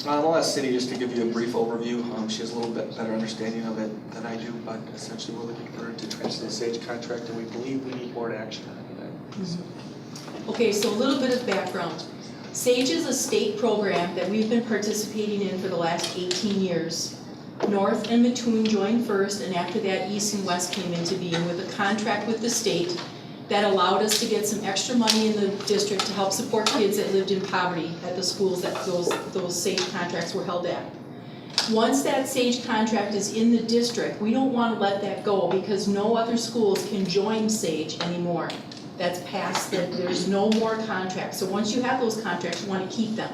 F: I'll ask Cindy just to give you a brief overview. She has a little bit better understanding of it than I do, but essentially we're looking for her to transfer the Sage contract, and we believe we need board action on that.
M: Okay, so a little bit of background. SAGE is a state program that we've been participating in for the last 18 years. North and Mattoon joined first, and after that East and West came into being with a contract with the state that allowed us to get some extra money in the district to help support kids that lived in poverty at the schools that those SAGE contracts were held at. Once that SAGE contract is in the district, we don't want to let that go because no other schools can join SAGE anymore. That's past, there's no more contracts. So once you have those contracts, you want to keep them.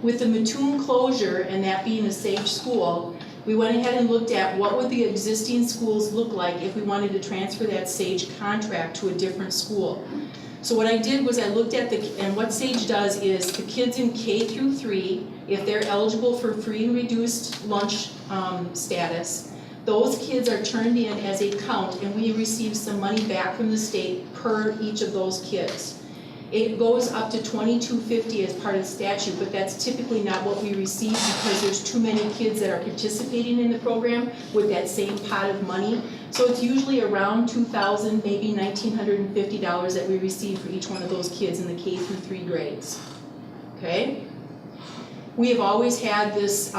M: With the Mattoon closure and that being a SAGE school, we went ahead and looked at what would the existing schools look like if we wanted to transfer that SAGE contract to a different school. So what I did was I looked at and what SAGE does is the kids in K through 3, if they're eligible for free and reduced lunch status, those kids are turned in as a count and we receive some money back from the state per each of those kids. It goes up to $22.50 as part of the statute, but that's typically not what we receive because there's too many kids that are participating in the program with that same pot of money. So it's usually around $2,000, maybe $1,950 that we receive for each one of those kids in the K through 3 grades. Okay? We have always had this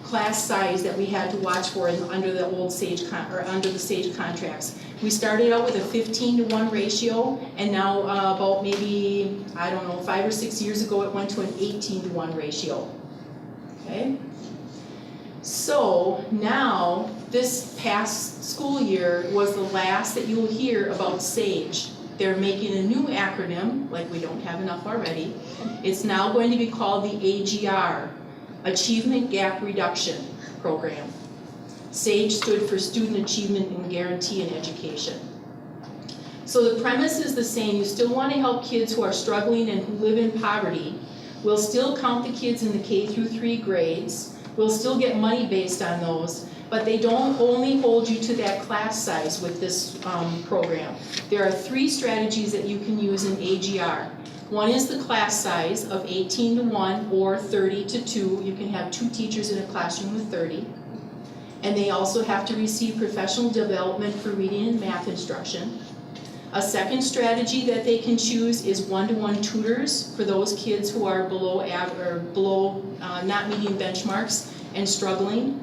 M: class size that we had to watch for under the old SAGE under the SAGE contracts. We started out with a 15-to-1 ratio, and now about maybe, I don't know, 5 or 6 years ago, it went to an 18-to-1 ratio. Okay? So now, this past school year was the last that you will hear about SAGE. They're making a new acronym, like we don't have enough already. It's now going to be called the AGR, Achievement Gap Reduction Program. SAGE stood for Student Achievement and Guarantee in Education. So the premise is the same. You still want to help kids who are struggling and who live in poverty. We'll still count the kids in the K through 3 grades. We'll still get money based on those, but they don't only hold you to that class size with this program. There are 3 strategies that you can use in AGR. One is the class size of 18-to-1 or 30-to-2. You can have 2 teachers in a classroom with 30. And they also have to receive professional development for reading and math instruction. A second strategy that they can choose is one-to-one tutors for those kids who are below not meeting benchmarks and struggling.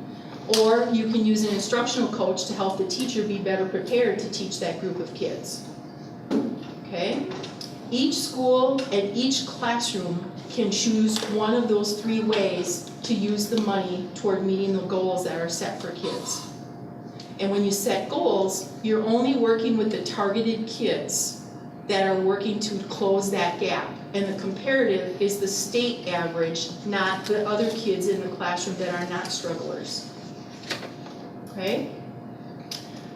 M: Or you can use an instructional coach to help the teacher be better prepared to teach that group of kids. Okay? Each school and each classroom can choose one of those 3 ways to use the money toward meeting the goals that are set for kids. And when you set goals, you're only working with the targeted kids that are working to close that gap. And the comparative is the state average, not the other kids in the classroom that are not strugglers. Okay?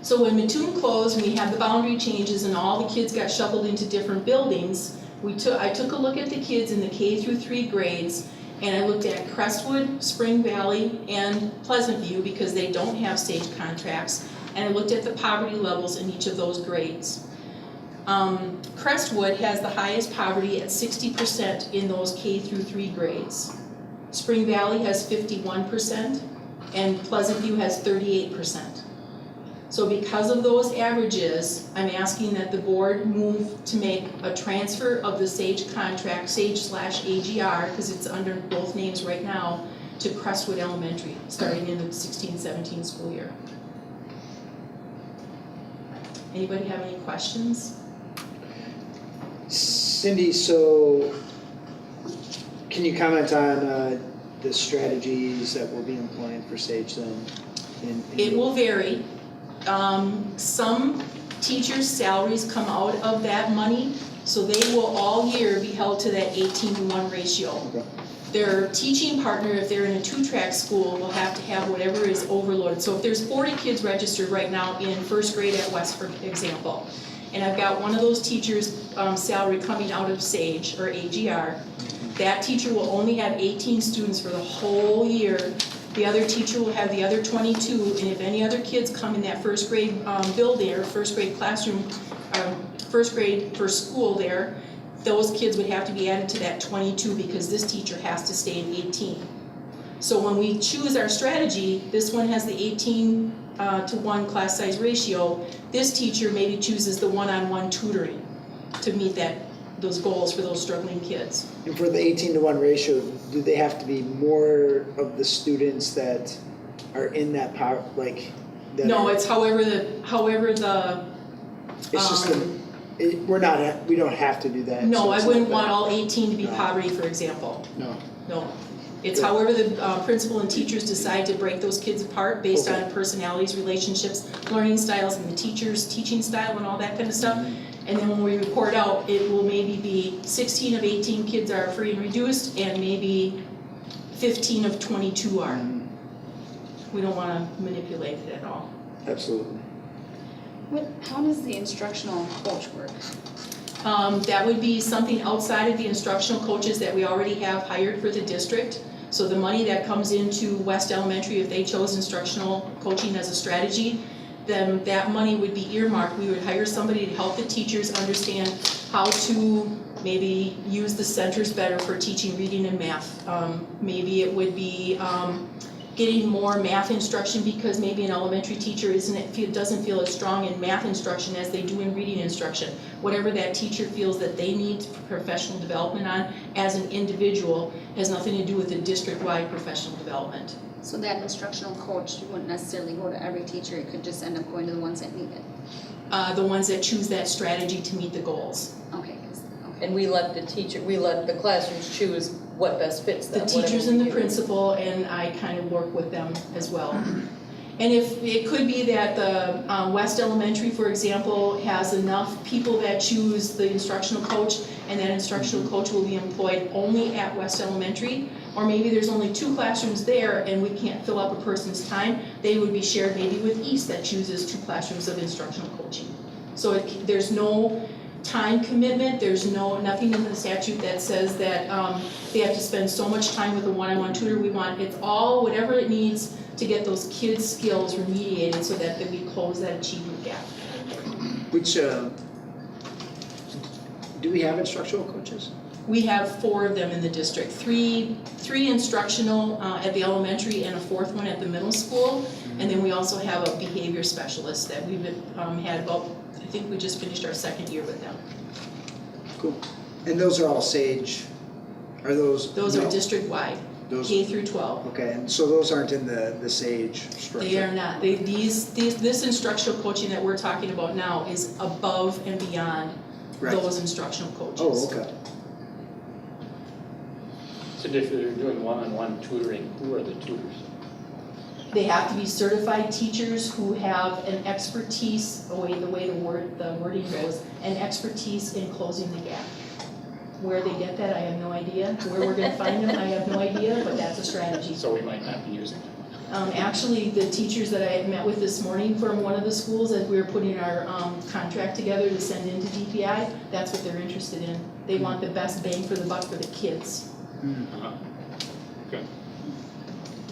M: So when Mattoon closed, and we had the boundary changes and all the kids got shuffled into different buildings, I took a look at the kids in the K through 3 grades, and I looked at Crestwood, Spring Valley, and Pleasant View because they don't have SAGE contracts, and I looked at the poverty levels in each of those grades. Crestwood has the highest poverty at 60% in those K through 3 grades. Spring Valley has 51%, and Pleasant View has 38%. So because of those averages, I'm asking that the board move to make a transfer of the SAGE contract, SAGE/AGR, because it's under both names right now, to Crestwood Elementary, starting in the 16-17 school year. Anybody have any questions?
B: Cindy, so can you comment on the strategies that will be employing for SAGE then?
M: It will vary. Some teachers' salaries come out of that money, so they will all year be held to that 18-to-1 ratio.
B: Okay.
M: Their teaching partner, if they're in a 2-track school, will have to have whatever is overloaded. So if there's 40 kids registered right now in first grade at West, for example, and I've got one of those teachers' salary coming out of SAGE or AGR, that teacher will only have 18 students for the whole year. The other teacher will have the other 22, and if any other kids come in that first grade building or first grade classroom, first grade for school there, those kids would have to be added to that 22 because this teacher has to stay in 18. So when we choose our strategy, this one has the 18-to-1 class size ratio. This teacher maybe chooses the one-on-one tutoring to meet those goals for those struggling kids.
B: And for the 18-to-1 ratio, do they have to be more of the students that are in that power, like?
M: No, it's however the.
B: It's just we don't have to do that.
M: No,
B: so
M: I
B: it's
M: wouldn't
B: not
M: want
B: that.
M: all 18 to be
B: No.
M: poverty, for example.
B: No.
M: No. It's
B: Good.
M: however the principal and teachers decide to break those kids apart based
B: Okay.
M: on personalities, relationships, learning styles, and the teacher's teaching style and all that kind of stuff. And then when we report out, it will maybe be 16 of 18 kids are free and reduced, and maybe 15 of 22 are. We don't want to manipulate it at all.
B: Absolutely.
D: How does the instructional coach work?
M: That would be something outside of the instructional coaches that we already have hired for the district. So the money that comes into West Elementary, if they chose instructional coaching as a strategy, then that money would be earmarked. We would hire somebody to help the teachers understand how to maybe use the centers better for teaching reading and math. Maybe it would be getting more math instruction because maybe an elementary teacher doesn't feel as strong in math instruction as they do in reading instruction. Whatever that teacher feels that they need professional development on as an individual has nothing to do with the district-wide professional development.
D: So that instructional coach wouldn't necessarily go to every teacher, it could just end up going to the ones that need it?
M: The ones that choose that strategy to meet the goals.
D: Okay.
G: And we let the classrooms choose what best fits them.
M: The teachers
G: whatever
M: and
G: we
M: the
G: do.
M: principal, and I kind of work with them as well. And if, it could be that the West Elementary, for example, has enough people that choose the instructional coach, and that instructional coach will be employed only at West Elementary, or maybe there's only 2 classrooms there and we can't fill up a person's time, they would be shared maybe with East that chooses 2 classrooms of instructional coaching. So there's no time commitment, there's nothing in the statute that says that they have to spend so much time with a one-on-one tutor. It's all whatever it needs to get those kids' skills remediated so that we close that achievement gap.
B: Which, do we have instructional coaches?
M: We have 4 of them in the district, three instructional at the elementary and a 4th one at the middle school. And then we also have a behavior specialist that we've had about, I think we just finished our 2nd year with them.
B: Cool. And those are all SAGE? Are those?
M: Those are district-wide, K through 12.
B: Okay, and so those aren't in the SAGE structure?
M: They are not. This instructional coaching that we're talking about now is above and beyond those instructional coaches.
B: Oh, okay.
H: So if you're doing one-on-one tutoring, who are the tutors?
M: They have to be certified teachers who have an expertise, the way the wording goes, an expertise in closing the gap. Where they get that, I have no idea. Where we're gonna find them, I have no idea, but that's a strategy.
H: So we might not be using it.
M: Actually, the teachers that I met with this morning from one of the schools, as we were putting our contract together to send into DPI, that's what they're interested in. They want the best bang for the buck for the kids.
H: Good.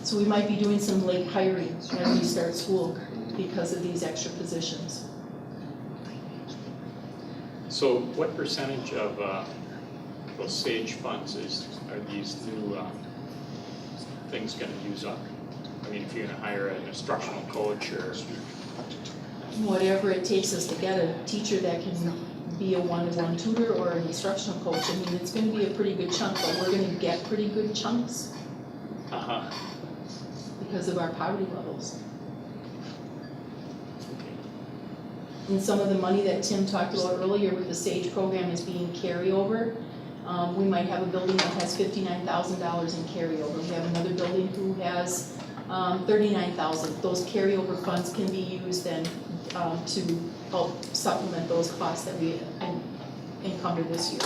M: So we might be doing some late hiring as we start school because of these extra positions.
H: So what percentage of those SAGE funds are these new things gonna use up? I mean, if you're gonna hire an instructional coach or,
M: Whatever it takes us to get a teacher that can be a one-to-one tutor or an instructional coach, I mean, it's gonna be a pretty good chunk, but we're gonna get pretty good chunks because of our poverty levels. And some of the money that Tim talked about earlier with the SAGE program is being carryover. We might have a building that has $59,000 in carryover. We have another building who has $39,000. Those carryover funds can be used then to help supplement those costs that we encumbered this year.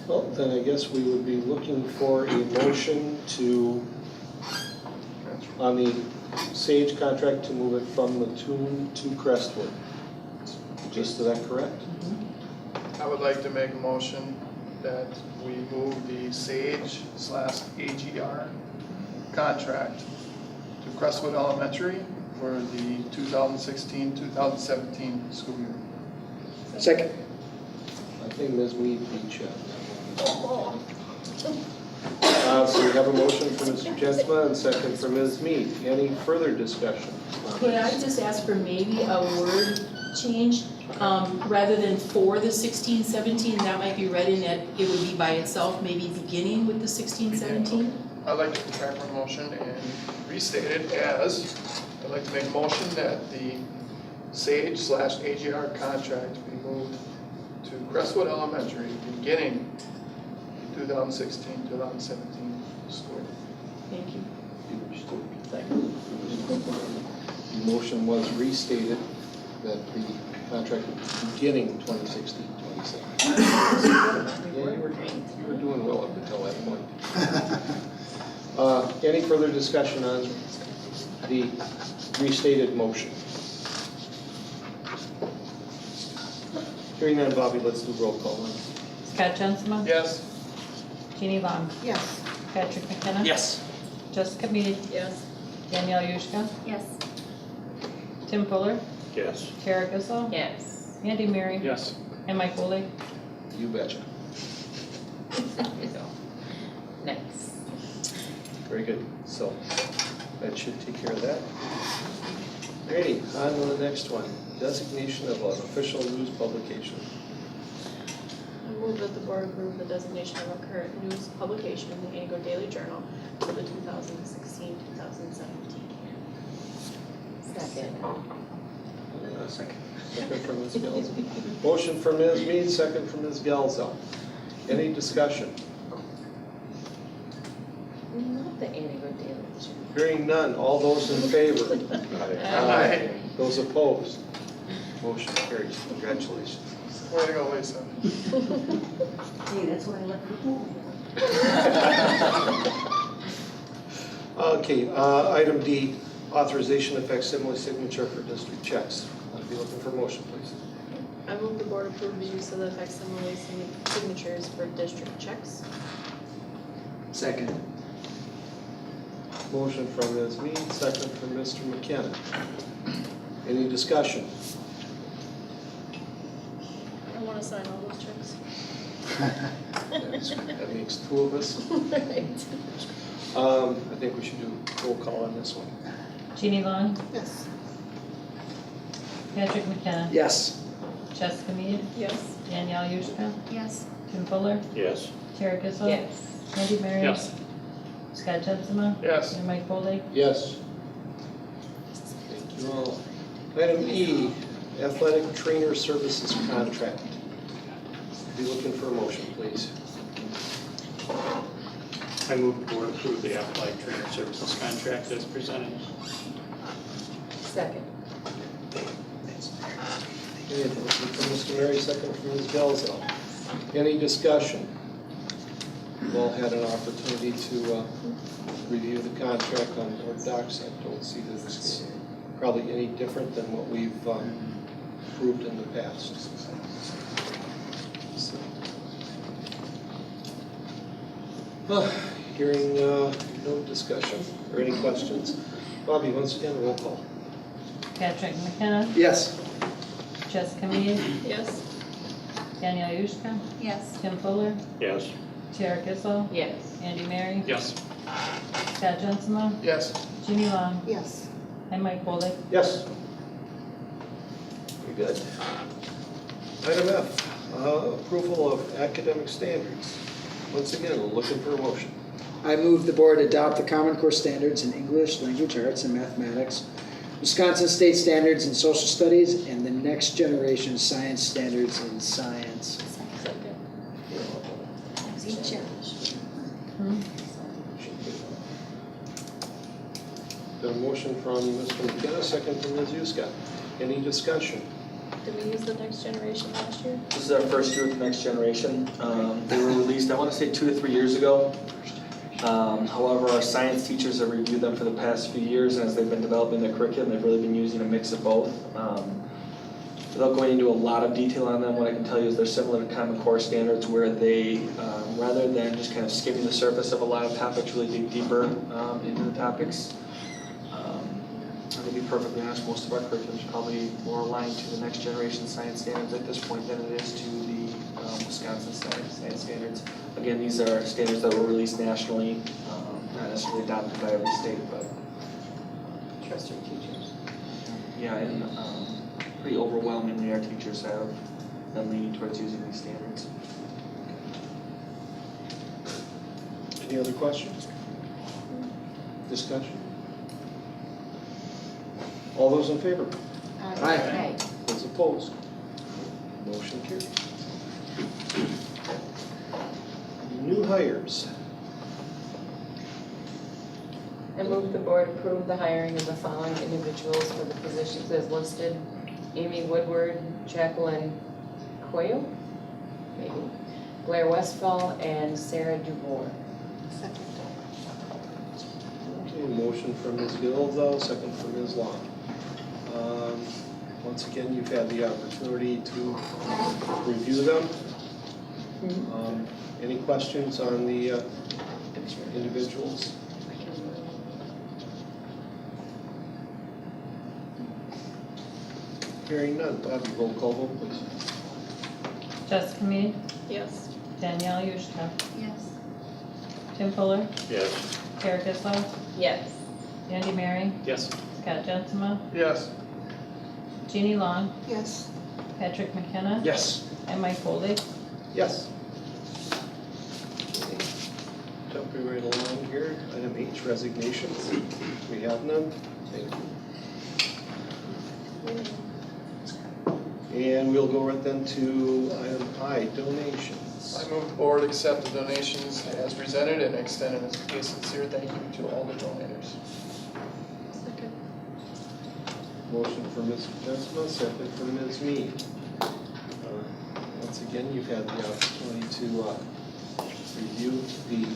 A: Well, then I guess we would be looking for a motion on the SAGE contract to move it from Mattoon to Crestwood. Is that correct?
B: I would like to make a motion that we move the SAGE/AGR contract to Crestwood Elementary for the 2016-2017 school year.
L: Second.
A: I think Ms. Mead beat you. So we have a motion from Mr. Jensma and second from Ms. Mead. Any further discussion?
M: Could I just ask for maybe a word change? Rather than for the 16-17, that might be read in that it would be by itself, maybe beginning with the 16-17?
B: I'd like to retract my motion and restate it as, I'd like to make a motion that the SAGE/AGR contract be moved to Crestwood Elementary beginning the 2016-2017 school year.
M: Thank you.
A: The motion was restated that the contract would be beginning 2016-2017. Yeah, you were doing well up until that point. Any further discussion on the restated motion? Hearing none, Bobby, let's do roll call.
C: Scott Jensma?
B: Yes.
C: Jeannie Long?
M: Yes.
C: Patrick McKenna?
F: Yes.
C: Jessica Mead?
G: Yes.
C: Danielle Yurzka?
I: Yes.
C: Tim Fuller?
E: Yes.
C: Tara Gissel?
G: Yes.
C: Andy Mary?
H: yes.
C: And Mike Foley?
A: You betcha.
G: Nice.
A: Very good. So that should take care of that. Alrighty, on to the next one. Designation of an official news publication.
K: I move that the board approve the designation of a current news publication in the Anago Daily Journal for the 2016-2017.
G: Second.
A: Second from Ms. Gelza. Motion from Ms. Mead, second from Ms. Gelza. Any discussion?
G: Not the Anago Daily.
A: Hearing none. All those in favor?
B: Aye.
A: Those opposed? Motion carries. Congratulations.
B: Way to go, Lisa.
G: Hey, that's why I left the pool.
A: Okay, item D, authorization of facsimile signature for district checks. I'd be looking for a motion, please.
K: I move the board approve the use of the facsimile signatures for district checks.
L: Second.
A: Motion from Ms. Mead, second from Mr. McKenna. Any discussion?
K: I want to sign all those checks.
A: That makes two of us.
K: Right.
A: I think we should do roll call on this one.
C: Jeannie Long?
K: Yes.
C: Patrick McKenna?
L: Yes.
C: Jessica Mead?
K: Yes.
C: Danielle Yurzka?
I: Yes.
C: Tim Fuller?
E: Yes.
C: Tara Gissel?
G: Yes.
C: Andy Mary?
H: Yes.
C: Scott Jensma?
B: Yes.
C: And Mike Foley?
A: Yes. Thank you all. Item E, athletic trainer services contract. Be looking for a motion, please.
H: I move the board approve the Applied Trainer Services contract as presented.
G: Second.
A: Okay, motion from Mr. Mary, second from Ms. Gelzo. Any discussion? We've all had an opportunity to review the contract on board docs. I don't see that it's probably any different than what we've approved in the past. So, hearing no discussion or any questions. Bobby, once again, roll call.
C: Patrick McKenna,
B: Yes.
C: Jessica Mead,
D: Yes.
C: Danielle Yurzka,
I: Yes.
C: Tim Fuller,
E: Yes.
C: Tara Kissel,
G: Yes.
C: Andy Mary,
H: Yes.
C: Scott Jensma,
B: Yes.
C: Ginny Long,
I: Yes.
C: and Mike Bolick.
A: Yes. Very good. Item F, approval of academic standards. Once again, we're looking for a motion.
B: I move the board adopt the Common Core standards in English, language arts, and mathematics, Wisconsin State standards in social studies, and the next generation science standards in science.
A: Got a motion from Mr. McKenna, second from Ms. Yuska. Any discussion?
D: Did we use the next generation last year?
F: This is our first year with the Next Generation. They were released, I want to say 2 to 3 years ago. However, our science teachers have reviewed them for the past few years, and as they've been developing their curriculum, they've really been using a mix of both. Without going into a lot of detail on them, what I can tell you is they're similar to Common Core standards where they, rather than just kind of skimming the surface of a lot of topics, really dig deeper into the topics. To be perfectly honest, most of our curriculum is probably more aligned to the Next Generation science standards at this point than it is to the Wisconsin science standards. Again, these are standards that were released nationally, not necessarily adopted by every state, but
G: Trust your teachers.
F: yeah, and pretty overwhelmingly our teachers have been leaning towards using these standards.
A: Any other questions? Discussion? All those in favor?
B: Aye.
A: Those opposed? Motion carried. New hires.
G: I move the board approve the hiring of the following individuals for the positions as listed. Amy Woodward, Jacqueline Coyle, maybe, Blair Westfall, and Sarah Dubois.
A: Okay, motion from Ms. Gilzo, second from Ms. Long. Once again, you've had the opportunity to review them. Any questions on the individuals? Hearing none, Bobby, roll call vote, please.
C: Jessica Mead,
D: Yes.
C: Danielle Yurzka,
I: Yes.
C: Tim Fuller,
E: Yes.
C: Tara Kissel,
G: Yes.
C: Andy Mary,
H: Yes.
C: Scott Jensma,
B: Yes.
C: Ginny Long,
I: Yes.
C: Patrick McKenna,
B: Yes.
C: and Mike Bolick.
A: Yes. Jumping right along here, item H, resignations. We have none. Thank you. And we'll go right then to item I, donations.
N: I move the board accept the donations as presented and extend a sincere thank you to all the donators.
A: Motion for Ms. Jensma, second for Ms. Mead. Once again, you've had the opportunity to review the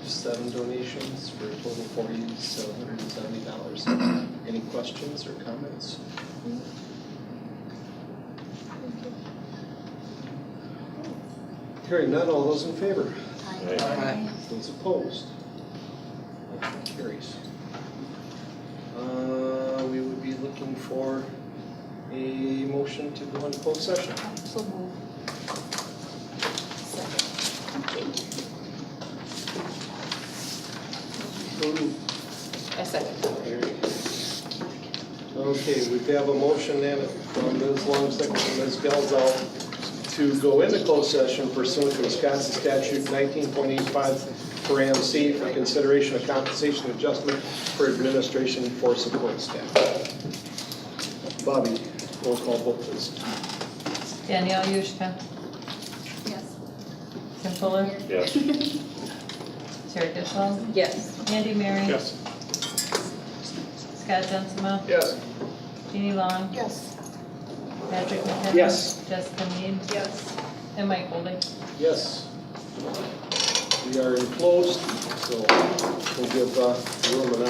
A: 7 donations for a total of $4,770. Any questions or comments? Hearing none, all those in favor?
B: Aye.
A: Those opposed? Motion carries. We would be looking for a motion to go into closed session.
D: So move.
G: I second.
A: Okay, we have a motion then from Ms. Long, second from Ms. Gelzo, to go into closed session pursuant to Wisconsin statute 19.85 per C for consideration of compensation adjustment for administration for support staff. Bobby, roll call vote please.
C: Danielle Yurzka,
I: Yes.
C: Tim Fuller,
E: Yes.
C: Sarah Gissel,
G: Yes.
C: Andy Mary,
H: Yes.
C: Scott Dunsma,
N: Yes.
C: Jeannie Long,
K: Yes.
C: Patrick McKenna.
F: Yes.
C: Jessica Mead,
G: Yes.
C: and Mike Foley.
A: Yes. We are enclosed, so we'll give room and